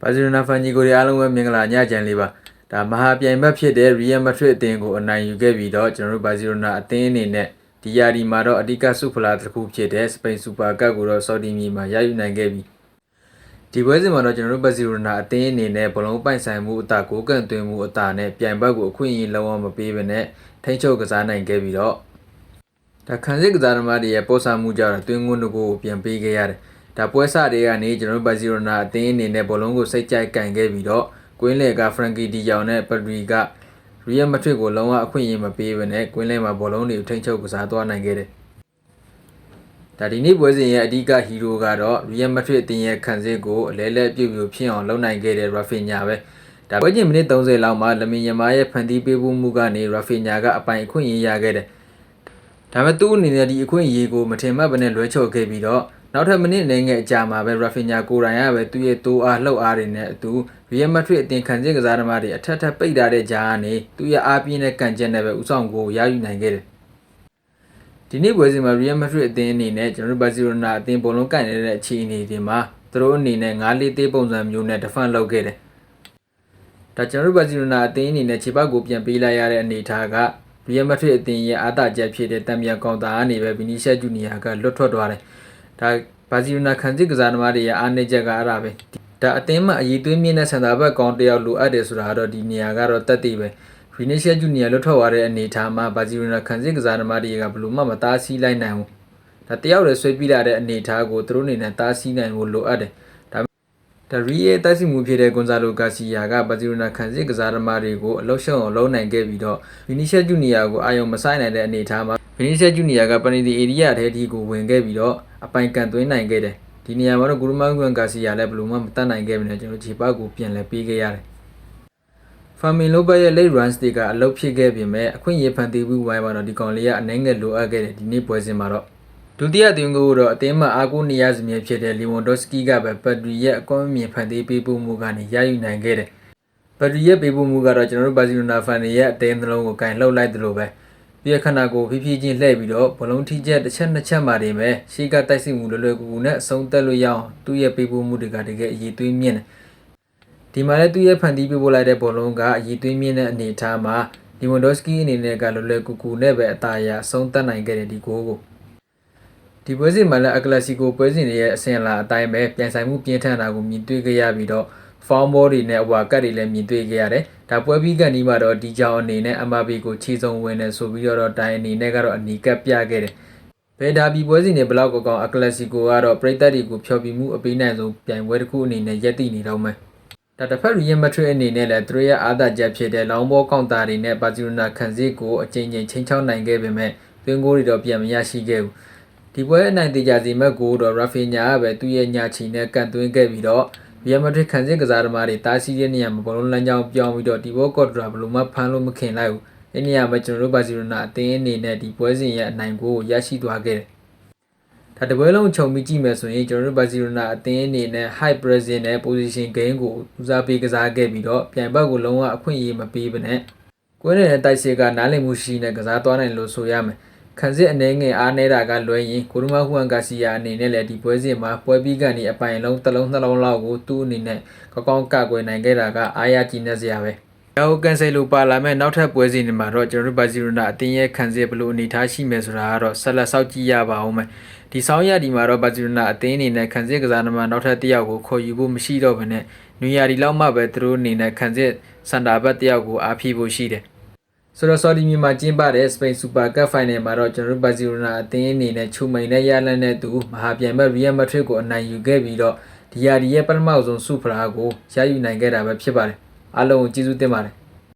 ဘာစီလိုနာဖန်ဂျီကိုအားလုံးပဲမင်္ဂလာညချမ်းလေးပါဒါမဟာပြိုင်ဘက်ဖြစ်တဲ့ Real Madrid အသင်းကိုအနိုင်ယူခဲ့ပြီးတော့ကျွန်တော်တို့ဘာစီလိုနာအသင်းအနေနဲ့ဒီယာဒီမှာတော့အဓိကဆုဖလားတစ်ခုဖြစ်တဲ့ Spain Super Cup ကိုတော့ Saudi မြေမှာရယူနိုင်ခဲ့ပြီဒီပွဲစဉ်မှာတော့ကျွန်တော်တို့ဘာစီလိုနာအသင်းအနေနဲ့ဘလုံးပိုင်ဆိုင်မှုအတာကိုကန်သွင်းမှုအတာနဲ့ပြိုင်ဘက်ကိုအခွင့်အရေးလုံးဝမပေးဘဲနဲ့ထိန်းချုပ်ကစားနိုင်ခဲ့ပြီးတော့ဒါခံစစ်ကစားသမားတွေရဲ့ပေါ်ဆမှုကြောင့်တွင်းငွန်းကိုပြန်ပေးခဲ့ရတယ်ဒါပွဲစတွေကနေကျွန်တော်တို့ဘာစီလိုနာအသင်းအနေနဲ့ဘောလုံးကိုစိတ်ကြိုက်ကင်ခဲ့ပြီးတော့ကွင်းလယ်ကဖရန်ကီဒီယောင်နဲ့ပဒရီကရီယယ်မက်ဒရစ်ကိုလုံးဝအခွင့်အရေးမပေးဘဲနဲ့ကွင်းလယ်မှာဘောလုံးတွေကိုထိန်းချုပ်ကစားသွားနိုင်ခဲ့တယ်ဒါဒီနေ့ပွဲစဉ်ရဲ့အဓိကဟီးရိုးကတော့ရီယယ်မက်ဒရစ်အသင်းရဲ့ခံစစ်ကိုအလဲလဲပြုတ်ပြုတ်ဖြစ်အောင်လုပ်နိုင်ခဲ့တဲ့ရာဖီညာပဲဒါပွဲချင်းမိနစ်30လောက်မှာလမင်ယမားရဲ့ဖန်တီးပေးမှုကနေရာဖီညာကအပိုင်အခွင့်အရေးရခဲ့တယ်ဒါပေမဲ့သူ့အနေနဲ့ဒီအခွင့်အရေးကိုမထင်မှတ်ဘဲနဲ့လွဲချော်ခဲ့ပြီးတော့နောက်ထပ်မိနစ်နဲ့ငယ်အကြာမှာပဲရာဖီညာကိုရိုင်ကပဲသူ့ရဲ့တိုးအားလှုပ်အားတွေနဲ့အတူရီယယ်မက်ဒရစ်အသင်းခံစစ်ကစားသမားတွေအထက်ထပ်ပိတ်ထားတဲ့ကြားကနေသူ့ရဲ့အားပြင်းတဲ့ကန်ချက်နဲ့ပဲဥဆောင်ကိုရယူနိုင်ခဲ့တယ်ဒီနေ့ပွဲစဉ်မှာရီယယ်မက်ဒရစ်အသင်းအနေနဲ့ကျွန်တော်တို့ဘာစီလိုနာအသင်းဘောလုံးကန်နေတဲ့အခြေအနေတွေမှာသူတို့အနေနဲ့9-4သေးပုံစံမျိုးနဲ့ဒဖန်လုပ်ခဲ့တယ်ဒါကျွန်တော်တို့ဘာစီလိုနာအသင်းအနေနဲ့ခြေပောက်ကိုပြန်ပေးလိုက်ရတဲ့အနေအထားကရီယယ်မက်ဒရစ်အသင်းရဲ့အားသာချက်ဖြစ်တဲ့တံမြန်ကောင်တာကနေပဲဗီနီရှက်ဂျူနီယာကလွတ်ထွက်သွားတယ်ဒါဘာစီလိုနာခံစစ်ကစားသမားတွေရဲ့အားနည်းချက်ကအဲ့ဒါပဲဒါအသင်းမှာအရေးသွေးမြင့်တဲ့စင်တာဘက်ကောင်တယောက်လိုအပ်တယ်ဆိုတာတော့ဒီနေရာကတော့တက်တည်ပဲဗီနီရှက်ဂျူနီယာလွတ်ထွက်သွားတဲ့အနေအထားမှာဘာစီလိုနာခံစစ်ကစားသမားတွေကဘယ်လိုမှမတားဆီးလိုက်နိုင်ဘူးဒါတယောက်လည်းဆွဲပြလာတဲ့အနေအထားကိုသူတို့အနေနဲ့တားဆီးနိုင်ဖို့လိုအပ်တယ်ဒါရီရဲ့တိုက်စစ်မှုဖြစ်တဲ့ဂွန်ဇာလိုဂါစီယာကဘာစီလိုနာခံစစ်ကစားသမားတွေကိုအလောက်ရှုံအောင်လုပ်နိုင်ခဲ့ပြီးတော့ဗီနီရှက်ဂျူနီယာကိုအာရုံမဆိုင်နိုင်တဲ့အနေအထားမှာဗီနီရှက်ဂျူနီယာကပနီတီအေရီယာထဲထိကိုဝင်ခဲ့ပြီးတော့အပိုင်ကန်သွင်းနိုင်ခဲ့တယ်ဒီနေရာမှာတော့ဂူရမန်ဂွန်ဂါစီယာလည်းဘယ်လိုမှမတတ်နိုင်ခဲ့ဘူးနဲ့ကျွန်တော်ခြေပောက်ကိုပြန်လဲပေးခဲ့ရတယ်ဖာမင်လိုဘတ်ရဲ့ late runs တွေကအလုပ်ဖြစ်ခဲ့ပြင်မဲ့အခွင့်အရေးဖန်တီးမှုဝိုင်းမှာတော့ဒီကောင်လေးကအနှဲငယ်လိုအပ်ခဲ့တယ်ဒီနေ့ပွဲစဉ်မှာတော့ဒုတိယသွင်းကိုတော့အသင်းမှာအားကိုးနေရစမြဲဖြစ်တဲ့လီဝွန်ဒေါစကီကပဲပက်ဒရီရဲ့အကွမ်းမြင်ဖန်တီးပေးပို့မှုကနေရယူနိုင်ခဲ့တယ်ပက်ဒရီရဲ့ပေးပို့မှုကတော့ကျွန်တော်တို့ဘာစီလိုနာဖန်တွေရဲ့အသင်းနှလုံးကိုကင်လှုပ်လိုက်တယ်လို့ပဲပြည့်ခဏကိုဖြည်းဖြည်းချင်းလှည့်ပြီးတော့ဘလုံးထိချက်တစ်ချက်နှစ်ချက်မှနေမယ်ရှေ့ကတိုက်စစ်မှုလွယ်လွယ်ကူကူနဲ့အဆုံးသက်လို့ရအောင်သူ့ရဲ့ပေးပို့မှုတွေကတကယ်အရေးသွေးမြင့်တယ်ဒီမှာလည်းသူ့ရဲ့ဖန်တီးပေးပို့လိုက်တဲ့ဘောလုံးကအရေးသွေးမြင့်တဲ့အနေအထားမှာလီဝွန်ဒေါစကီအနေနဲ့ကလွယ်လွယ်ကူကူနဲ့ပဲအသာရအဆုံးသက်နိုင်ခဲ့တဲ့ဒီဂိုးကိုဒီပွဲစဉ်မှာလည်းအကလစီကိုပွဲစဉ်တွေရဲ့အဆင့်အလာအတိုင်းပဲပြန်ဆိုင်မှုပြင်းထန်တာကိုမြင်တွေ့ခဲ့ရပြီးတော့ဖောင်းဘောတွေနဲ့အဝါကတ်တွေလည်းမြင်တွေ့ခဲ့ရတယ်ဒါပွဲပြီးကန်ဒီမှာတော့ဒီကြောင်အနေနဲ့ MRB ကိုခြေစုံဝင်နေဆိုပြီးတော့တိုင်အနေနဲ့ကတော့အနီကပ်ပြခဲ့တယ်ဘယ်ဒါဘီပွဲစဉ်တွေဘလောက်ကောင်းအကလစီကိုကတော့ပရိသတ်တွေကိုဖျော်ပြမှုအပေးနိုင်ဆုံးပြိုင်ပွဲတစ်ခုအနေနဲ့ရက်တည်နေတော့မယ်ဒါတစ်ဖက်ရီယယ်မက်ဒရစ်အနေနဲ့လည်းသူတို့ရဲ့အားသာချက်ဖြစ်တဲ့လောင်းဘောကောင်တာတွေနဲ့ဘာစီလိုနာခံစစ်ကိုအကြိမ်ကြိမ်ချိန်ချောက်နိုင်ခဲ့ပေမဲ့သွင်းဂိုးတွေတော့ပြန်မရရှိခဲ့ဘူးဒီပွဲအနိုင်တေချာစီမဲ့ကိုတော့ရာဖီညာကပဲသူ့ရဲ့ညာချီနဲ့ကန်သွင်းခဲ့ပြီးတော့ရီယယ်မက်ဒရစ်ခံစစ်ကစားသမားတွေတားဆီးတဲ့နေရာမှာဘောလုံးလမ်းကြောင်းပြောင်းပြီးတော့ဒီဘောကော့ဒရာဘယ်လိုမှဖမ်းလို့မခင်လိုက်ဘူးဒီနေရာမှာကျွန်တော်တို့ဘာစီလိုနာအသင်းအနေနဲ့ဒီပွဲစဉ်ရဲ့အနိုင်ကိုရရှိသွားခဲ့တယ်ဒါတပွဲလုံးခြုံပြီးကြည့်မယ်ဆိုရင်ကျွန်တော်တို့ဘာစီလိုနာအသင်းအနေနဲ့ high pressing နဲ့ position game ကိုဦးစားပေးကစားခဲ့ပြီးတော့ပြိုင်ဘက်ကိုလုံးဝအခွင့်အရေးမပေးဘဲနဲ့ကွင်းနဲ့တိုက်စစ်ကနားလည်မှုရှိနဲ့ကစားသွားနိုင်လို့ဆိုရမယ်ခံစစ်အနေငယ်အားနေတာကလွဲရင်ကိုရမဟူအန်ဂါစီယာအနေနဲ့လည်းဒီပွဲစဉ်မှာပွဲပြီးကနေအပိုင်လုံးတစ်လုံးနှလုံးလောက်ကိုသူ့အနေနဲ့ကောင်းကောင်းကကွယ်နိုင်ခဲ့တာကအားရကြည်နေစရာပဲ။ရောကန်ဆယ်လိုပါလာမဲ့နောက်ထပ်ပွဲစဉ်တွေမှာတော့ကျွန်တော်တို့ဘာစီလိုနာအသင်းရဲ့ခံစစ်ဘလို့အနေထားရှိမယ်ဆိုတာကတော့ဆက်လက်စောင့်ကြည့်ရပါအောင်မယ်။ဒီဆောင်ရဒီမှာတော့ဘာစီလိုနာအသင်းအနေနဲ့ခံစစ်ကစားသမားနောက်ထပ်တစ်ယောက်ကိုခေါ်ယူဖို့မရှိတော့ဘဲနဲ့နွေရာဒီလောက်မှပဲသူတို့အနေနဲ့ခံစစ်စန်တာဘတ်တစ်ယောက်ကိုအားဖြည့်ဖို့ရှိတယ်ဆိုတော့ဆော်ဒီမြေမှာကျင်းပတဲ့ Spain Super Cup Final မှာတော့ကျွန်တော်တို့ဘာစီလိုနာအသင်းအနေနဲ့ချုံမိန်နဲ့ရလန်းတဲ့သူမဟာပြန်ဘက် Real Madrid ကိုအနိုင်ယူခဲ့ပြီးတော့ဒီယာဒီရဲ့ပထမဆုံးဆုဖလားကိုရယူနိုင်ခဲ့တာပဲဖြစ်ပါတယ်အားလုံးကိုကျေးဇူးတင်ပါတယ်